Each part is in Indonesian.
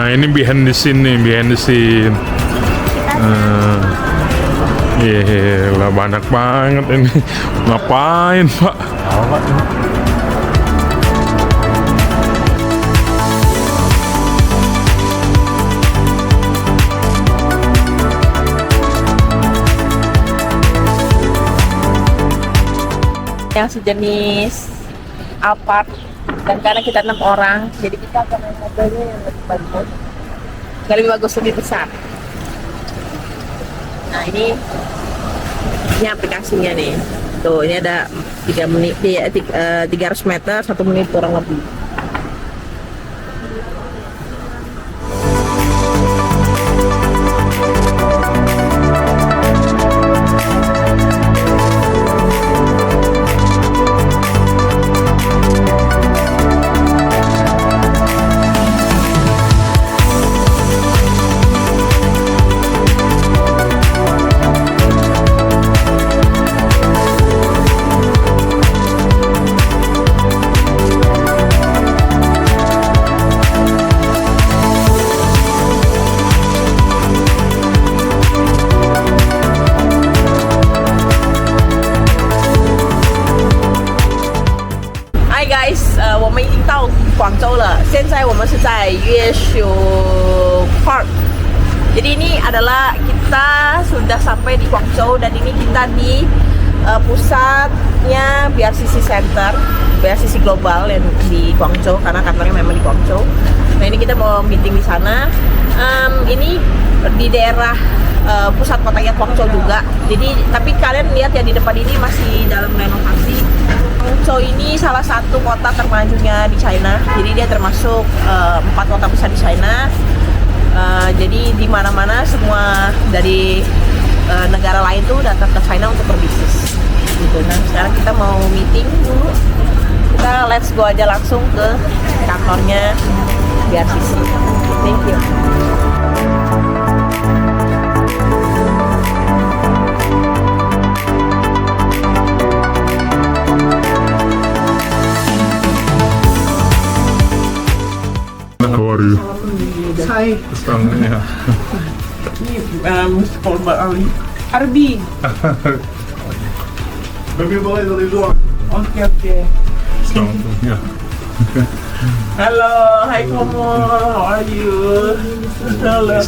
Nah ini behind the scene nih, behind the scene. Lah banyak banget ini. Ngapain Pak? Yang sejenis Alphard, dan karena kita 6 orang jadi kita akan naik mobilnya yang lebih bagus, lebih bagus, lebih besar. Nah ini aplikasinya nih, tuh ini ada 3 menit, 300 meter 1 menit kurang lebih. Guys， 我们已经到广州了。现在我们是在越秀 Park。Jadi ini adalah kita sudah sampai di Guangzhou, dan ini kita di pusatnya BRCC Center, BRCC Global yang di Guangzhou, karena kantornya memang di Guangzhou. Nah ini kita mau meeting di sana. Ini di daerah pusat kotanya Guangzhou juga. Jadi tapi kalian lihat ya, di depan ini masih dalam renovasi. Guangzhou ini salah satu kota termajunya di China. Jadi dia termasuk 4 kota besar di China. Jadi di mana-mana semua dari negara lain tuh datang ke China untuk berbisnis. Gitu. Nah sekarang kita mau meeting dulu. Kita let's go aja langsung ke kantornya BRCC. Thank you. How are you? Hai, Yeah. ini Mr. Kolba Ali Arbi. Oke. Yeah. Halo, hai Komo, how are you? Halo.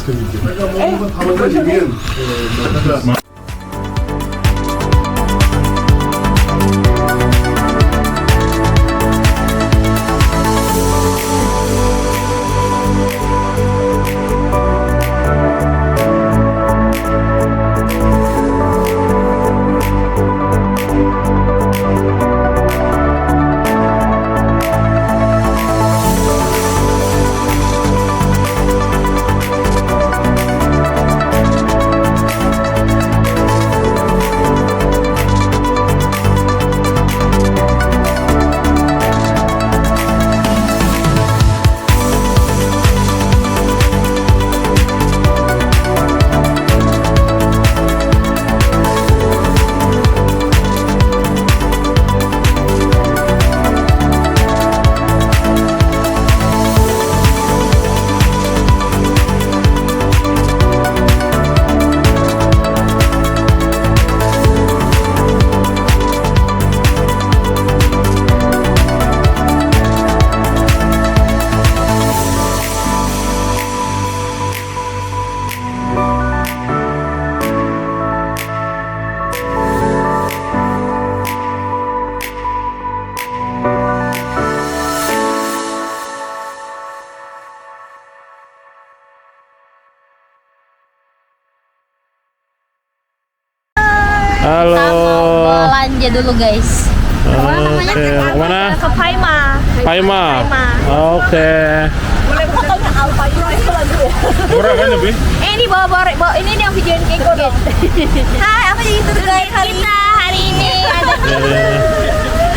Halo. Mau belanja dulu guys. Oke, mana? Ke Paima. Paima. Oke. Boleh fotonya Alfa itu lagi ya. Murah kan lebih? Ini bawa ini yang videoin Keiko dong. Hai, aku jadi tour guide kita hari ini.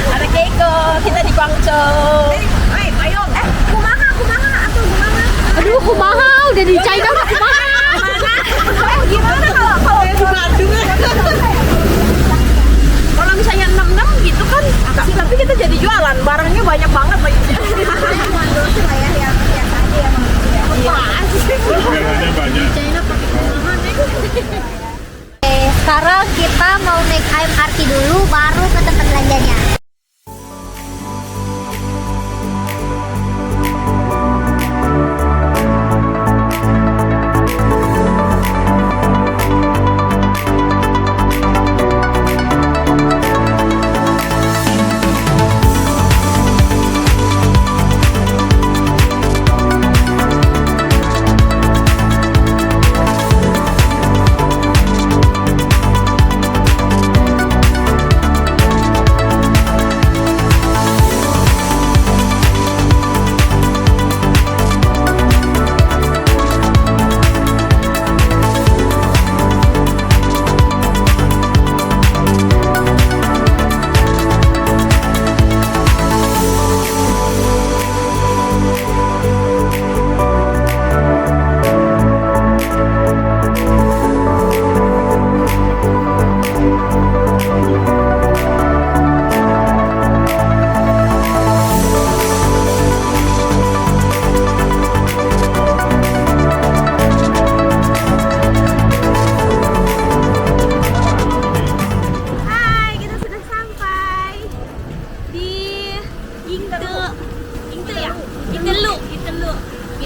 Ada Keiko, kita di Guangzhou. Ayo. Kumaha atau gimana? Aduh, kumaha udah di China mah kumaha. Gimana kalau di Bandung? Kalau misalnya 66 gitu kan, tapi kita jadi jualan, barangnya banyak banget. Iya.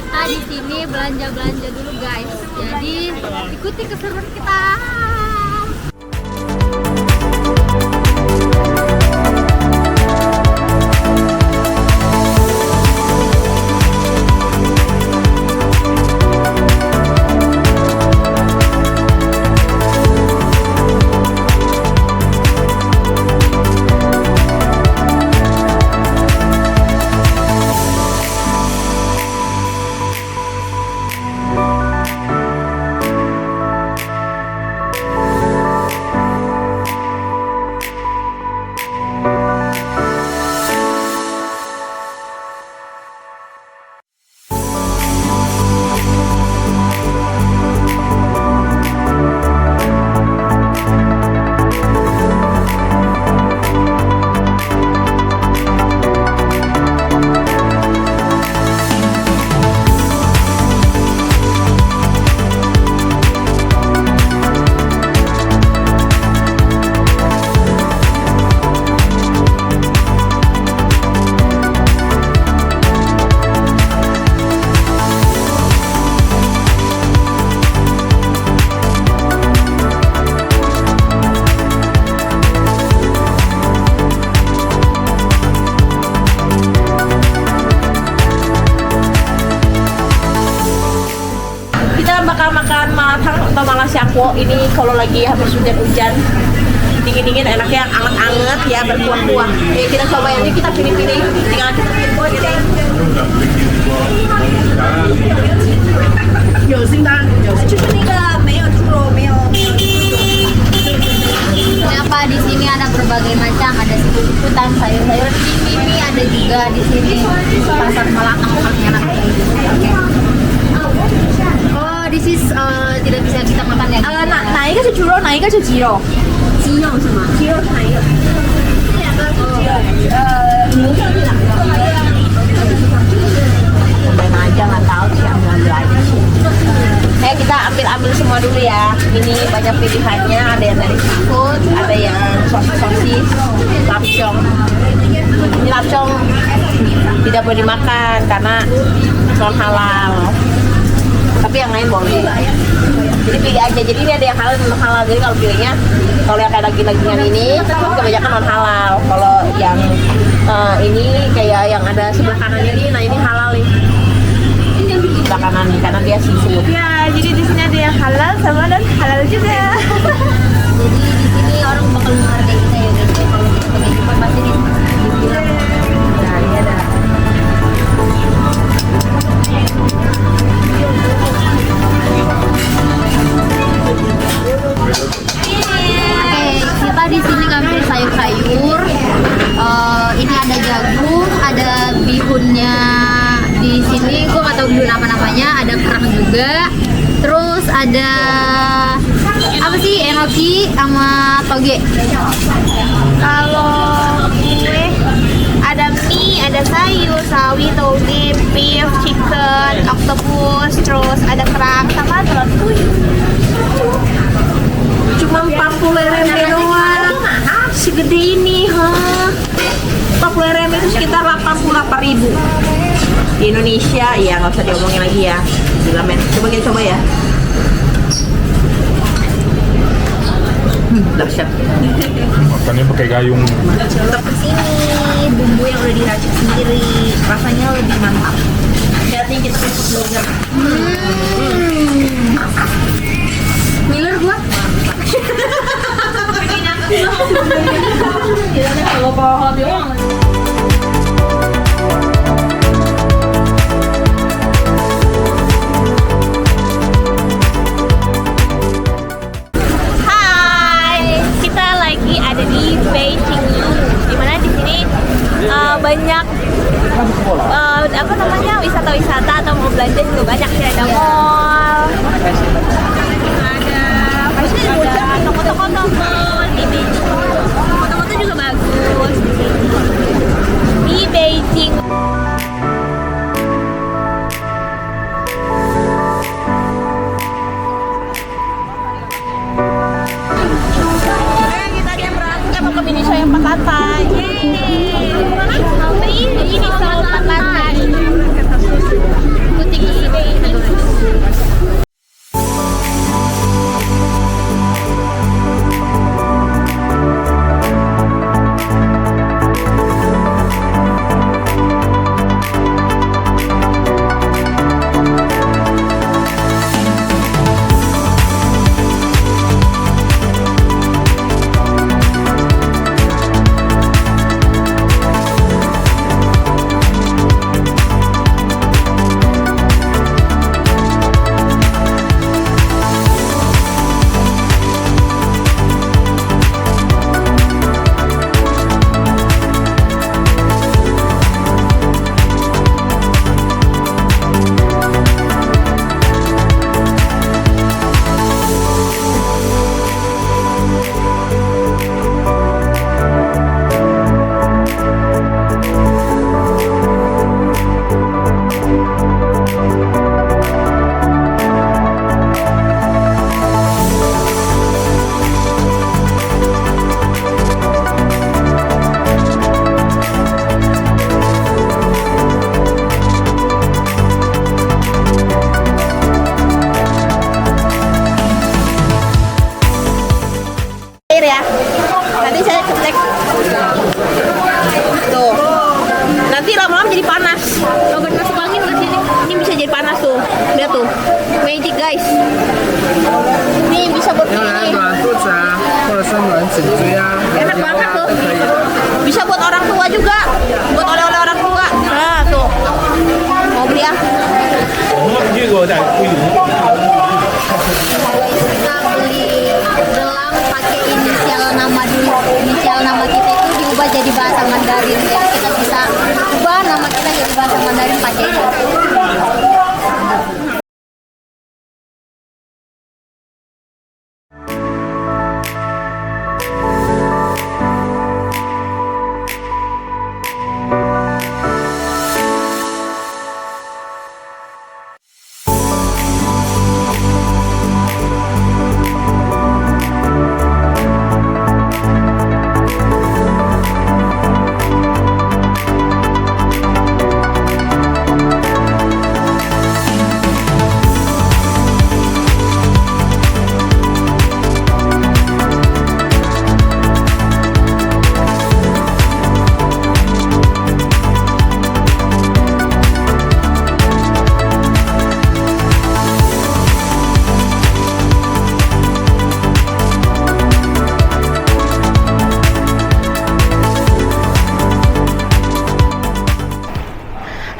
Kita di sini belanja-belanja dulu guys. Jadi ikuti keseruan kita. Bakal makan malatang atau malah syakwo ini kalau lagi habis hujan-hujan dingin-dingin enaknya anget-anget ya berkuah-kuah. Ya kita coba ini kita pilih-pilih tinggal kita pilih buat deh. Kenapa di sini ada berbagai macam, ada seafood-seafoodan, sayur-sayur, ini ada juga di sini pasar Malatang enak. Oh, this is tidak bisa kita makan ya. Naik ke jiro, naik ke jiro. Jiro sama. Jiro naik. Main aja nggak tahu sih ambil aja sih. Kita ambil semua dulu ya. Ini banyak pilihannya. Ada yang dari seafood, ada yang sosis, lapcong. Ini lapcong tidak boleh dimakan karena non halal. Tapi yang lain boleh. Jadi pilih aja. Jadi ini ada yang halal dan non halal. Jadi kalau pilihnya, kalau yang kayak daging-dagingan ini kebanyakan non halal. Kalau yang ini kayak yang ada sebelah kanan ini, nah ini halal nih. Sebelah kanan nih karena dia seafood. Ya, jadi di sini ada yang halal sama dan halal juga. Jadi di sini orang bakal menghargai kita ya guys. Kalau kita pakai Jepang pasti dibilang. Nah, ini ada. Kita di sini ngambil sayur-sayur. Ini ada jagung, ada bihunnya. Di sini gue nggak tahu dulu nama-namanya. Ada kerang juga. Terus ada apa sih, enoki sama toge. Kalau gue ada mie, ada sayur, sawi, toge, beef, chicken, octopus, terus ada kerang sama telur puyuh. Cuma 40 RMB doang. Segede ini, 40 RMB itu sekitar 88.000. Di Indonesia, ya nggak usah diomongin lagi ya. Gila men, coba kita coba ya. Dahsyat. Makannya pakai gayung. Tetap kesini, bumbu yang udah diracik sendiri, rasanya lebih mantap. Lihatnya kita Facebook blogger. Ngiler gua. Kalau pohon doang. Ada di Beijing, dimana di sini banyak apa namanya wisata-wisata atau mau belanja juga banyak sih. Ada mall, ada toko-toko normal di Beijing. Foto-foto juga bagus di Beijing. Indonesia yang Pakatan. Ini soal Pakatan. Ikuti Enak banget tuh. Bisa buat orang tua juga. Buat oleh-oleh orang tua. Nah, tuh. Mau beli ah? Kita beli gelang pakai inisial nama dulu. Inisial nama kita itu diubah jadi bahasa Mandarin. Jadi kita bisa ubah nama kita jadi bahasa Mandarin pakai itu.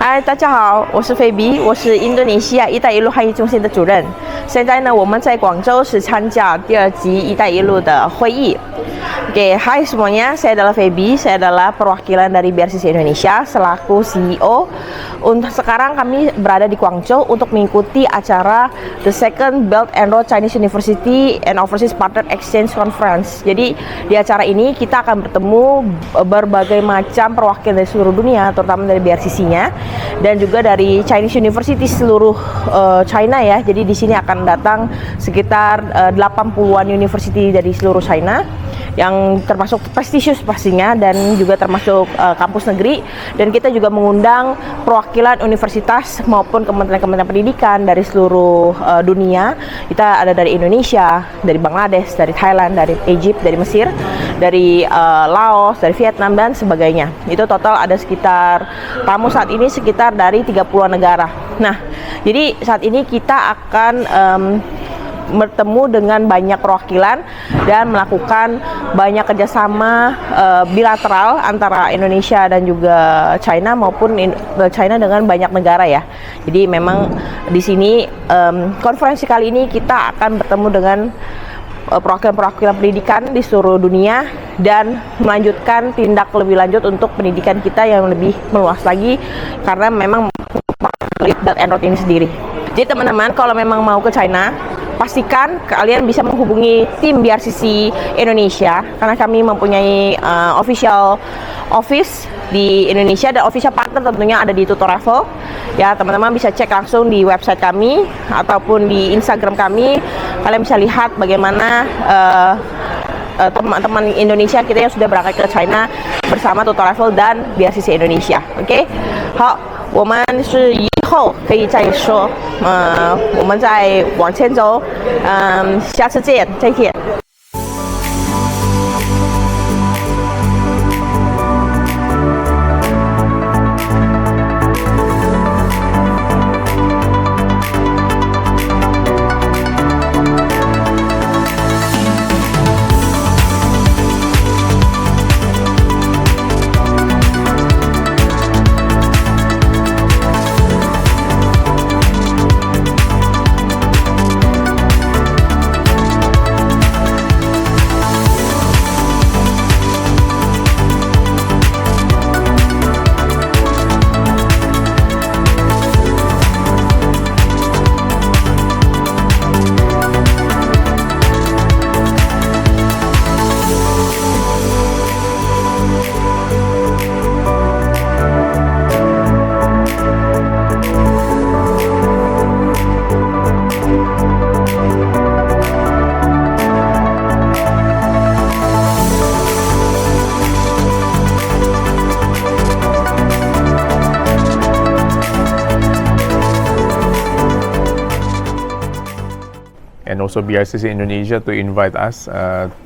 嗨，大家好，我是菲比，我是印度尼西亚“一带一路”汉语中心的主任。现在呢，我们在广州是参加第2级“一带一路”的会议。Oke, hai semuanya, saya adalah Feby, saya adalah perwakilan dari BRCC Indonesia selaku CEO. Untuk sekarang kami berada di Guangzhou untuk mengikuti acara The Second Belt and Road Chinese University and Overseas Partner Exchange Conference. Jadi di acara ini kita akan bertemu berbagai macam perwakilan dari seluruh dunia, terutama dari BRCC-nya dan juga dari Chinese University seluruh China ya. Jadi di sini akan datang sekitar 80-an university dari seluruh China, yang termasuk prestisius pastinya dan juga termasuk kampus negeri, dan kita juga mengundang perwakilan universitas maupun kementerian-kementerian pendidikan dari seluruh dunia. Kita ada dari Indonesia, dari Bangladesh, dari Thailand, dari Egypt, dari Mesir, dari Laos, dari Vietnam dan sebagainya. Itu total ada sekitar tamu saat ini sekitar dari 30-an negara. Nah, jadi saat ini kita akan bertemu dengan banyak perwakilan dan melakukan banyak kerjasama bilateral antara Indonesia dan juga China maupun China dengan banyak negara ya. Jadi memang di sini konferensi kali ini kita akan bertemu dengan perwakilan-perwakilan pendidikan di seluruh dunia dan melanjutkan tindak lebih lanjut untuk pendidikan kita yang lebih meluas lagi, karena memang Belt and Road ini sendiri. Jadi teman-teman, kalau memang mau ke China, pastikan kalian bisa menghubungi tim BRCC Indonesia, karena kami mempunyai official office di Indonesia dan official partner tentunya ada di Tutor Travel. Ya, teman-teman bisa cek langsung di website kami ataupun di Instagram kami. Kalian bisa lihat bagaimana teman-teman Indonesia kita yang sudah berangkat ke China bersama Tutor Travel dan BRCC Indonesia. Oke, 好，我们是以后可以再说，我们再往前走，下次见，再见。And also BRCC Indonesia to invite us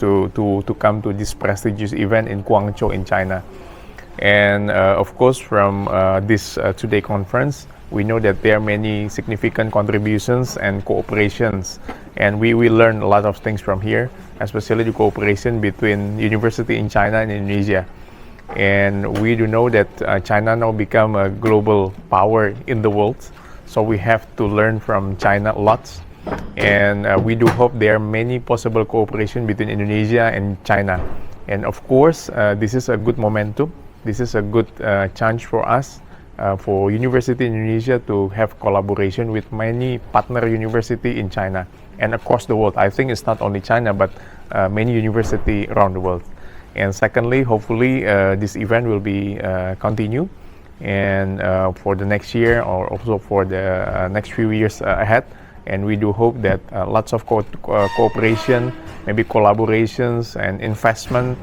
to come to this prestigious event in Guangzhou in China. And of course from this today conference, we know that there are many significant contributions and cooperations, and we will learn a lot of things from here. especially the cooperation between university in China and Indonesia. And we do know that China now become a global power in the world, so we have to learn from China lots. And we do hope there are many possible cooperation between Indonesia and China. And of course, this is a good momentum. This is a good chance for us, for University in Indonesia to have collaboration with many partner university in China and across the world. I think it's not only China, but many university around the world. And secondly, hopefully this event will be continue, and for the next year or also for the next few years ahead. And we do hope that lots of cooperation, maybe collaborations and investment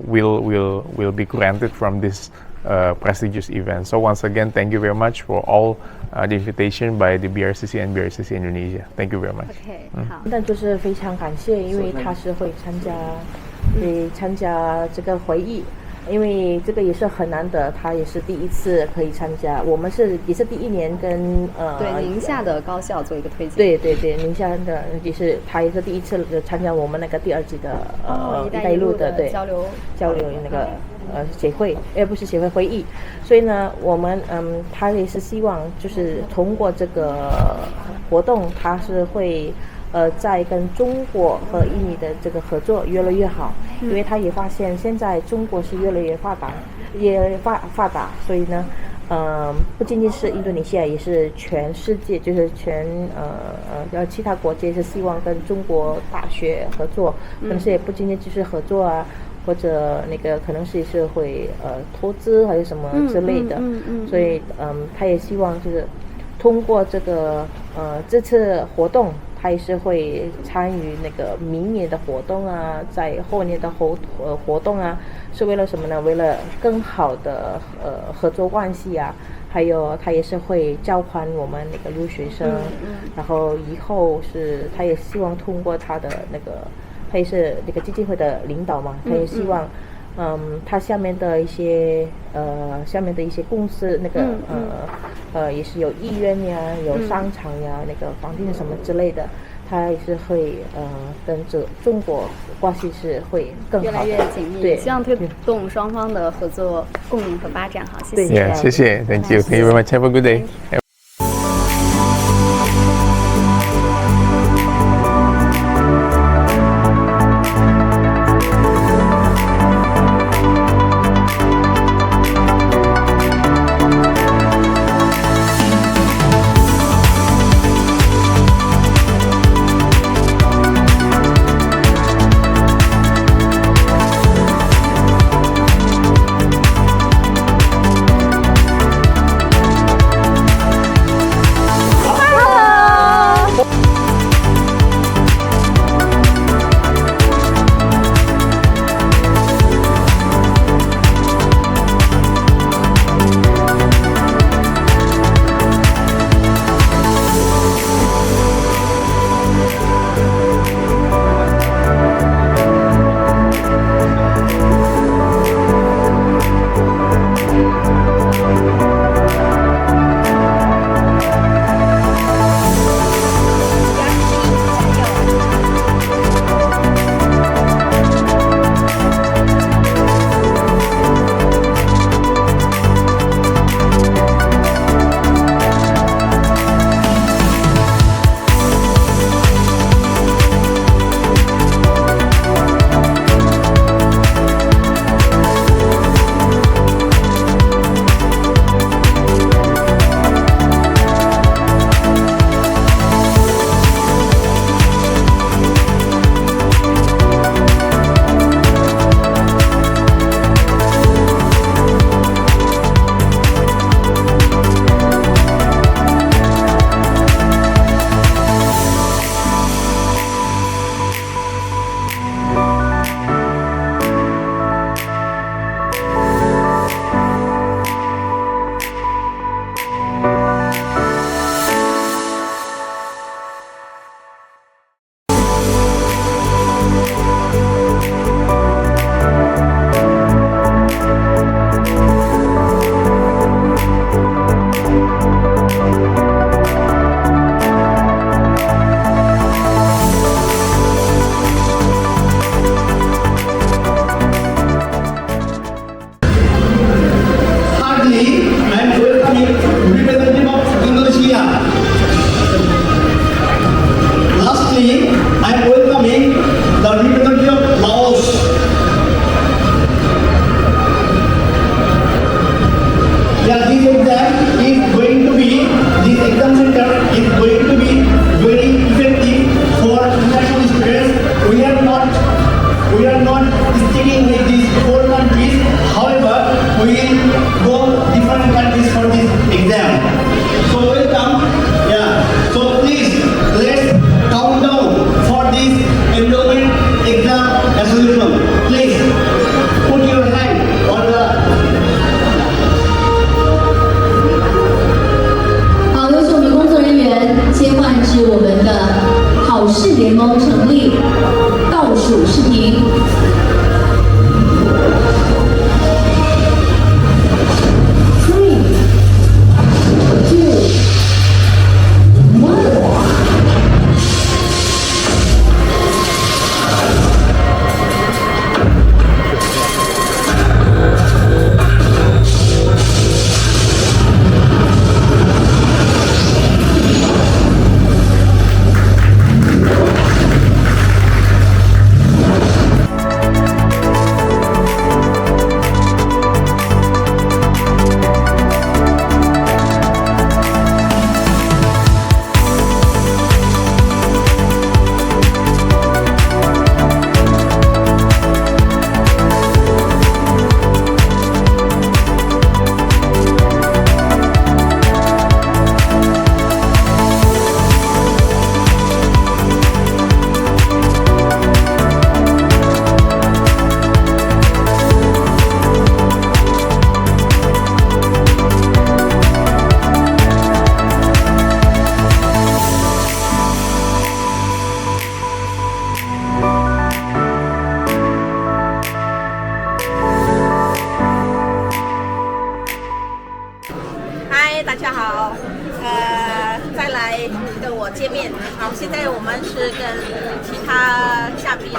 will be granted from this prestigious event. So once again, thank you very much for all the invitation by the BRCC and BRCC Indonesia. Thank you very much. OK，好。但就是非常感谢，因为他是会参加这个会议，因为这个也是很难得，他也是第一次可以参加。我们也是第一年跟对宁夏的高校做一个推荐。对对对，宁夏的他也是第一次参加我们那个第2季的一带一路的对交流那个协会，不是协会会议。所以呢，我们他也是希望就是通过这个活动，他是会在跟中国和印尼的这个合作越来越好，因为他也发现现在中国是越来越发达，所以呢，不仅仅是印度尼西亚，也是全世界，就是其他国家是希望跟中国大学合作，可能是也不仅仅只是合作啊，或者那个可能是会投资还有什么之类的，所以他也希望就是通过这个这次活动。他也是会参与那个明年的活动啊，在后年的活动啊，是为了什么呢？为了更好的合作关系啊，还有他也是会交换我们那个留学生，然后以后他也希望通过他的那个，他也是那个基金会的领导嘛，他也希望。他下面的一些公司那个也是有医院呀，有商场呀，那个房地产什么之类的，他也是会跟中国关系是会更好的，越来越紧密。对，希望推动双方的合作共赢和发展。好，谢谢。Yeah, 谢谢 Thank you very much. Have a good day. will go different countries for this exam. So welcome. Yeah. So please let's count down for this enrollment exam as usual. Please put your hand on the 好，有请我们工作人员切换至我们的考试联盟成立倒数视频。Three, two, one. 嗨，大家好，再来跟我见面。好，现在我们是跟其他嘉宾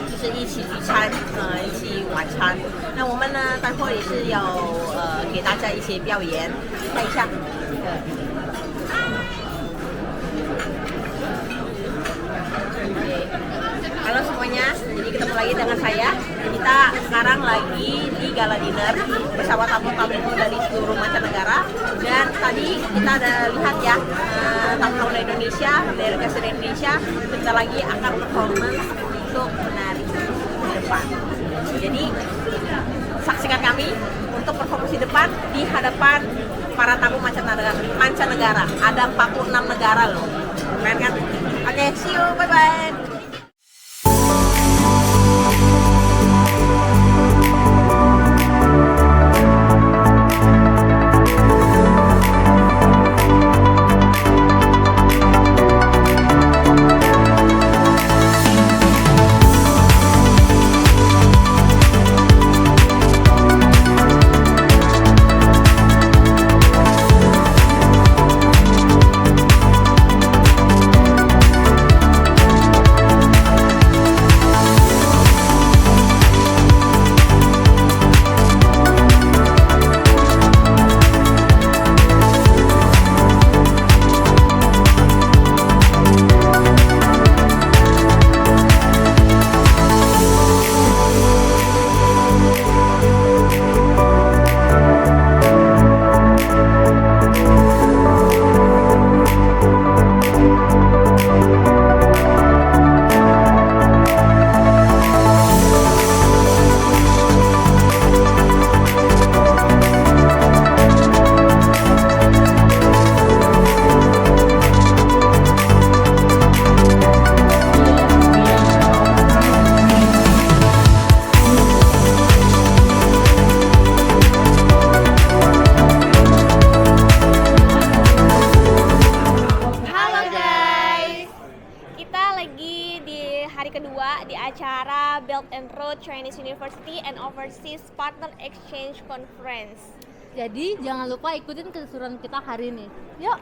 就是一起聚餐，一起晚餐。那我们呢，待会也是要给大家一些表演，看一下。Halo semuanya, jadi ketemu lagi dengan saya. Kita sekarang lagi di gala dinner bersama tamu-tamu dari seluruh mancanegara. Dan tadi kita ada lihat ya, tamu-tamu dari Indonesia, delegasi dari Indonesia, bentar lagi akan performance untuk menari di depan. Jadi saksikan kami untuk performance di depan di hadapan para tamu mancanegara. Ada 46 negara loh, keren kan? Oke, see you, bye-bye. di acara Belt and Road Chinese University and Overseas Partner Exchange Conference. Jadi jangan lupa ikutin keseruan kita hari ini. Yuk.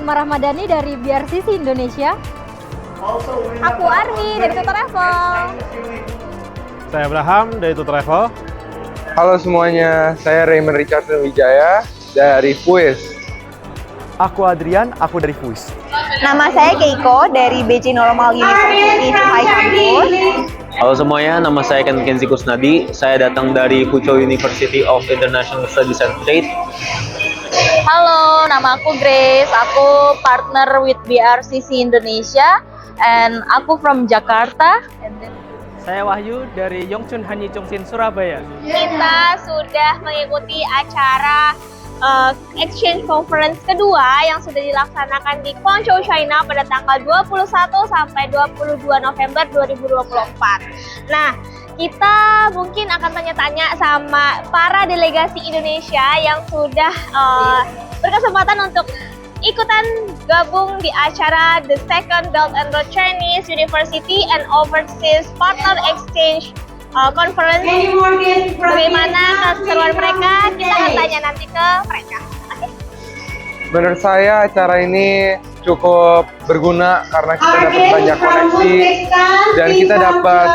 Amar Rahmadani dari BRCC Indonesia. Aku Armi dari Tutor Travel. Saya Abraham dari Tutor Travel. Halo semuanya, saya Raymond Richardson Wijaya dari FUIS. Aku Adrian, aku dari FUIS. Nama saya Keiko dari BJ Normal University High Campus. Halo semuanya, nama saya Kenzi Kusnadi. Saya datang dari Fuzhou University of International Studies and Trade. Halo, nama aku Grace. Aku partner with BRCC Indonesia and aku from Jakarta. Saya Wahyu dari Yongchun Hanyi Chongsin Surabaya. Kita sudah mengikuti acara exchange conference kedua yang sudah dilaksanakan di Guangzhou, China pada tanggal 21 sampai 22 November 2024. Nah, kita mungkin akan tanya-tanya sama para delegasi Indonesia yang sudah berkesempatan untuk ikutan gabung di acara The Second Belt and Road Chinese University and Overseas Partner Exchange Conference. Bagaimana keseruan mereka? Kita akan tanya nanti ke mereka. Menurut saya acara ini cukup berguna karena kita dapat banyak koneksi dan kita dapat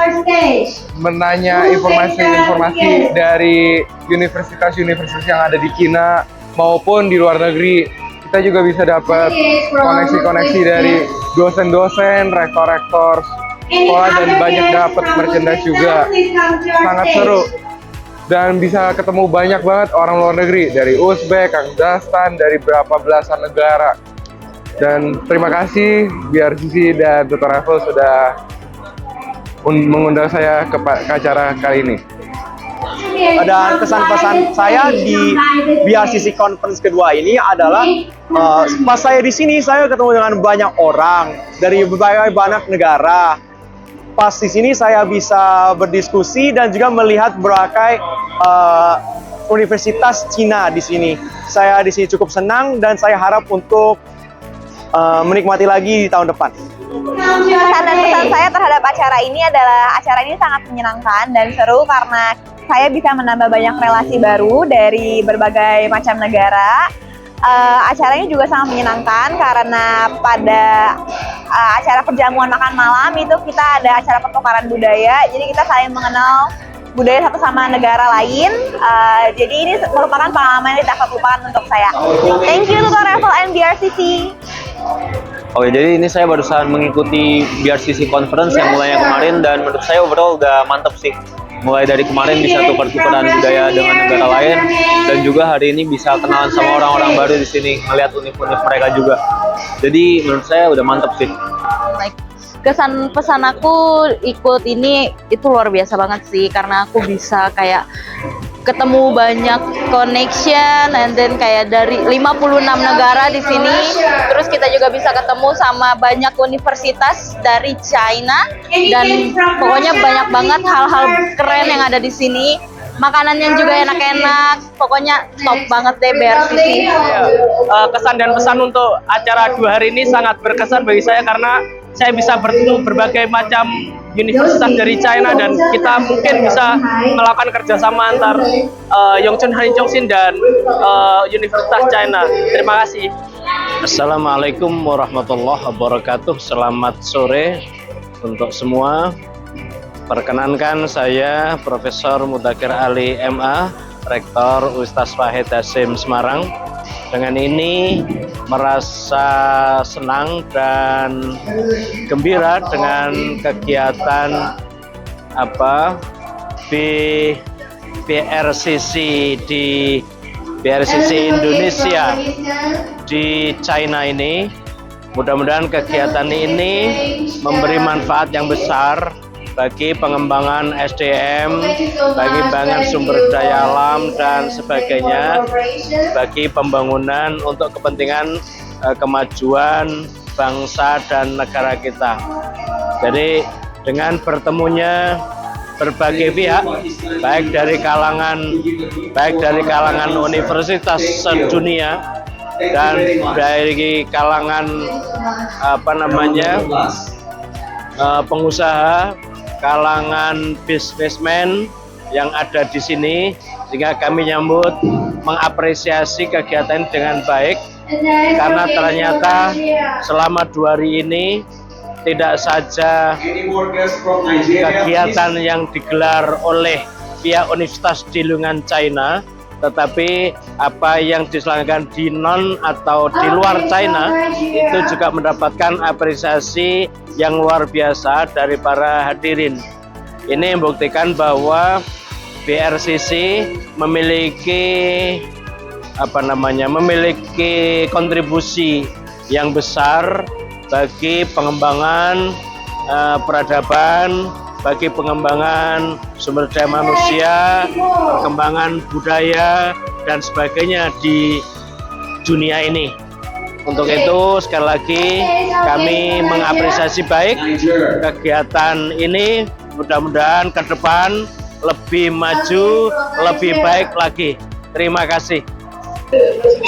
menanya informasi-informasi dari universitas-universitas yang ada di China maupun di luar negeri. Kita juga bisa dapat koneksi-koneksi dari dosen-dosen, rektor-rektor sekolah dan banyak dapat merchandise juga. Sangat seru dan bisa ketemu banyak banget orang luar negeri dari Uzbek, Kazakhstan, dari berapa belasan negara. Dan terima kasih BRCC dan Tutor Travel sudah mengundang saya ke acara kali ini. Dan kesan-pesan saya di BRCC Conference kedua ini adalah pas saya di sini saya ketemu dengan banyak orang dari berbagai banyak negara. Pas di sini saya bisa berdiskusi dan juga melihat berbagai universitas Cina di sini. Saya di sini cukup senang dan saya harap untuk menikmati lagi di tahun depan. Kesan dan pesan saya terhadap acara ini adalah acara ini sangat menyenangkan dan seru karena saya bisa menambah banyak relasi baru dari berbagai macam negara. Acara ini juga sangat menyenangkan karena pada acara perjamuan makan malam itu kita ada acara pertukaran budaya, jadi kita saling mengenal budaya satu sama negara lain. Jadi ini merupakan pengalaman yang tidak terlupakan untuk saya. Thank you Tutor Travel and BRCC. Oke, jadi ini saya barusan mengikuti BRCC Conference yang mulainya kemarin dan menurut saya overall udah mantep sih. Mulai dari kemarin bisa tukar-tukaran budaya dengan negara lain dan juga hari ini bisa kenalan sama orang-orang baru di sini, melihat univ-univ mereka juga. Jadi menurut saya udah mantep sih. Kesan pesan aku ikut ini itu luar biasa banget sih karena aku bisa kayak ketemu banyak connection and then kayak dari 56 negara di sini. Terus kita juga bisa ketemu sama banyak universitas dari China dan pokoknya banyak banget hal-hal keren yang ada di sini. Makanannya juga enak-enak, pokoknya top banget deh BRCC. Kesan dan pesan untuk acara 2 hari ini sangat berkesan bagi saya karena saya bisa bertemu berbagai macam universitas dari China dan kita mungkin bisa melakukan kerjasama antar Yongchun Hanyi Chongsin dan Universitas China. Terima kasih. Assalamualaikum warahmatullahi wabarakatuh. Selamat sore untuk semua. Perkenankan saya Profesor Mudakir Ali MA, Rektor Ustaz Wahid Hasim Semarang. Dengan ini merasa senang dan gembira dengan kegiatan BRCC di BRCC Indonesia di China ini. Mudah-mudahan kegiatan ini memberi manfaat yang besar bagi pengembangan SDM, bagi pengembangan sumber daya alam dan sebagainya, bagi pembangunan untuk kepentingan kemajuan bangsa dan negara kita. Jadi dengan bertemunya berbagai pihak, baik dari kalangan universitas sedunia dan dari kalangan pengusaha, kalangan bisnismen yang ada di sini, sehingga kami mengapresiasi kegiatan dengan baik karena ternyata selama 2 hari ini tidak saja kegiatan yang digelar oleh pihak Universitas di Lungan China, tetapi apa yang diselenggarakan di non atau di luar China itu juga mendapatkan apresiasi yang luar biasa dari para hadirin. Ini membuktikan bahwa BRCC memiliki memiliki kontribusi yang besar bagi pengembangan peradaban, bagi pengembangan sumber daya manusia, perkembangan budaya dan sebagainya di dunia ini. Untuk itu sekali lagi kami mengapresiasi baik kegiatan ini. Mudah-mudahan ke depan lebih maju, lebih baik lagi. Terima kasih.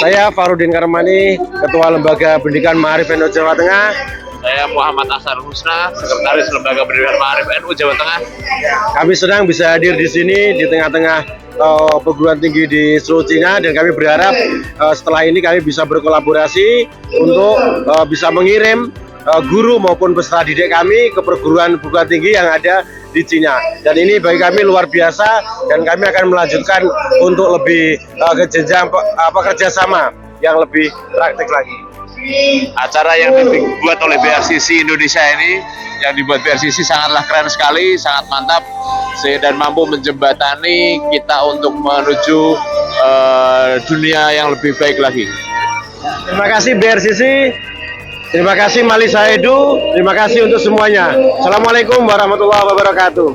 Saya Farudin Karmani, Ketua Lembaga Pendidikan Ma'arif NU Jawa Tengah. Saya Muhammad Asar Husna, Sekretaris Lembaga Pendidikan Ma'arif NU Jawa Tengah. Kami senang bisa hadir di sini di tengah-tengah perguruan tinggi di seluruh Cina, dan kami berharap setelah ini kami bisa berkolaborasi untuk bisa mengirim guru maupun peserta didik kami ke perguruan tinggi yang ada di Cina. Dan ini bagi kami luar biasa, dan kami akan melanjutkan untuk lebih ke jenjang kerjasama yang lebih praktik lagi. Acara yang dibuat oleh BRCC Indonesia ini, yang dibuat BRCC sangatlah keren sekali, sangat mantap, dan mampu menjembatani kita untuk menuju dunia yang lebih baik lagi. Terima kasih BRCC. Terima kasih Malisa Edu, terima kasih untuk semuanya. Assalamualaikum warahmatullahi wabarakatuh.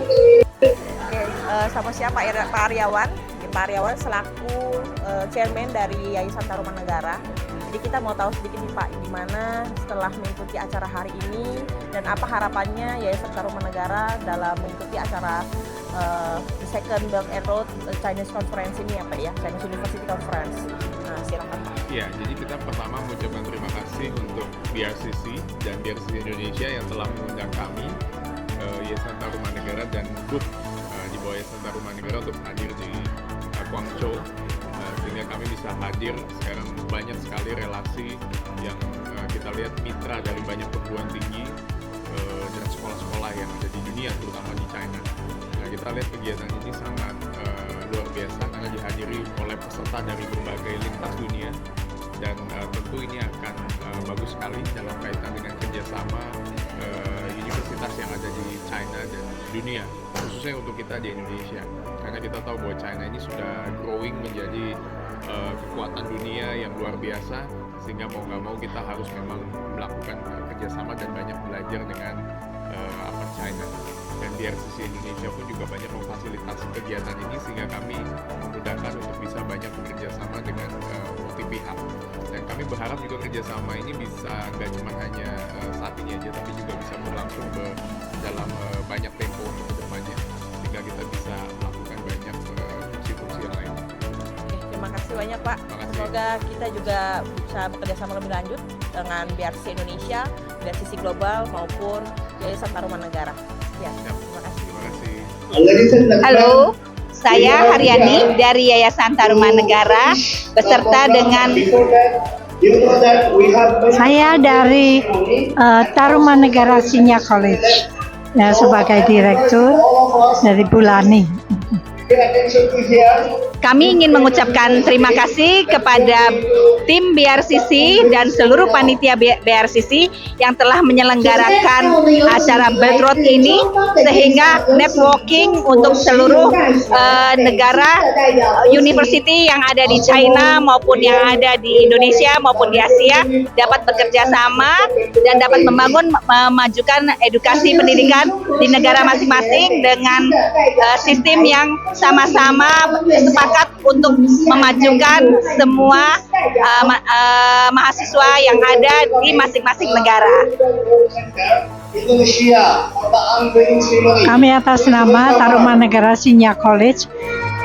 Sama siapa Pak Aryawan? Pak Aryawan selaku chairman dari Yayasan Tarumanegara. Jadi kita mau tahu sedikit nih Pak, gimana setelah mengikuti acara hari ini dan apa harapannya Yayasan Tarumanegara dalam mengikuti acara Second Belt and Road Chinese Conference ini ya Pak ya, Chinese University Conference. Nah silakan Pak. Ya, jadi kita pertama mengucapkan terima kasih untuk BRCC dan BRCC Indonesia yang telah mengundang kami Yayasan Tarumanegara dan booth di bawah Yayasan Tarumanegara untuk hadir di Guangzhou, sehingga kami bisa hadir. Sekarang banyak sekali relasi yang kita lihat mitra dari banyak perguruan tinggi dan sekolah-sekolah yang ada di dunia, terutama di China. Nah, kita lihat kegiatan ini sangat luar biasa karena dihadiri oleh peserta dari berbagai lintas dunia, dan tentu ini akan bagus sekali dalam kaitan dengan kerjasama universitas yang ada di China dan dunia, khususnya untuk kita di Indonesia, karena kita tahu bahwa China ini sudah growing menjadi kekuatan dunia yang luar biasa, sehingga mau nggak mau kita harus memang melakukan kerjasama dan banyak belajar dengan China. Dan BRCC Indonesia pun juga banyak memfasilitasi kegiatan ini, sehingga kami memudahkan untuk bisa banyak bekerja sama dengan multi pihak. Dan kami berharap juga kerjasama ini bisa nggak cuma hanya saat ini aja, tapi juga bisa berlangsung dalam banyak tempo untuk kedepannya, sehingga kita bisa melakukan banyak fungsi-fungsi yang lain. Terima kasih banyak Pak. Semoga kita juga bisa bekerja sama lebih lanjut dengan BRCC Indonesia, BRCC Global maupun Yayasan Tarumanegara. Ya, terima kasih. Halo, saya Haryani dari Yayasan Tarumanegara beserta dengan saya dari Tarumanegara Senior College ya, sebagai direktur dari Bulani. Kami ingin mengucapkan terima kasih kepada tim BRCC dan seluruh panitia BRCC yang telah menyelenggarakan acara Belt Road ini, sehingga networking untuk seluruh negara university yang ada di China maupun yang ada di Indonesia maupun di Asia dapat bekerja sama dan dapat memajukan edukasi pendidikan di negara masing-masing dengan sistem yang sama-sama sepakat untuk memajukan semua mahasiswa yang ada di masing-masing negara. Kami atas nama Tarumanegara Senior College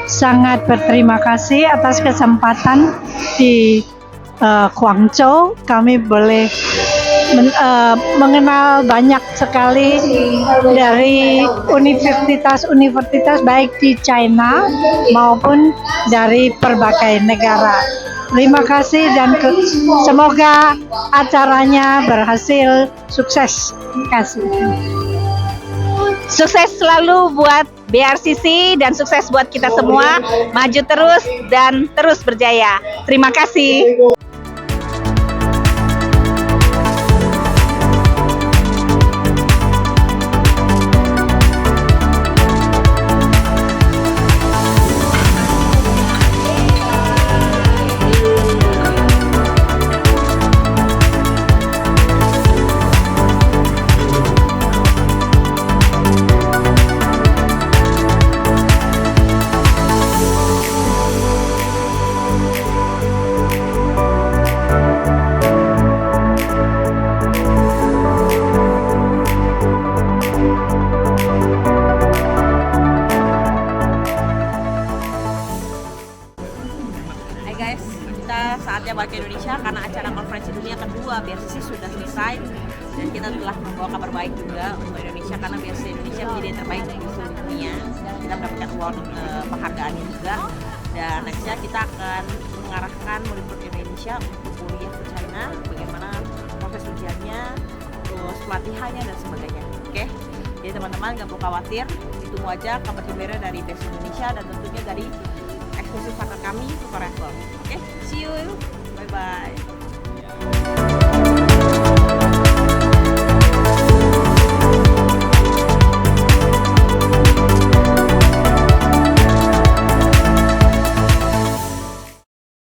sangat berterima kasih atas kesempatan di Guangzhou. Kami boleh mengenal banyak sekali dari universitas-universitas baik di China maupun dari berbagai negara. Terima kasih dan semoga acaranya berhasil sukses. Terima kasih. Sukses selalu buat BRCC dan sukses buat kita semua. Maju terus dan terus berjaya. Terima kasih. Saatnya balik ke Indonesia karena acara konferensi dunia kedua BRCC sudah selesai dan kita telah membawa kabar baik juga untuk Indonesia karena BRCC Indonesia menjadi yang terbaik di seluruh dunia. Kita mendapatkan award penghargaannya juga dan nextnya kita akan mengarahkan murid-murid Indonesia untuk kuliah ke China, bagaimana proses ujiannya, terus pelatihannya dan sebagainya. Oke, jadi teman-teman nggak perlu khawatir, ditunggu aja kabar gembira dari BRCC Indonesia dan tentunya dari eksklusif partner kami, Tutor Travel. Oke, see you, bye bye.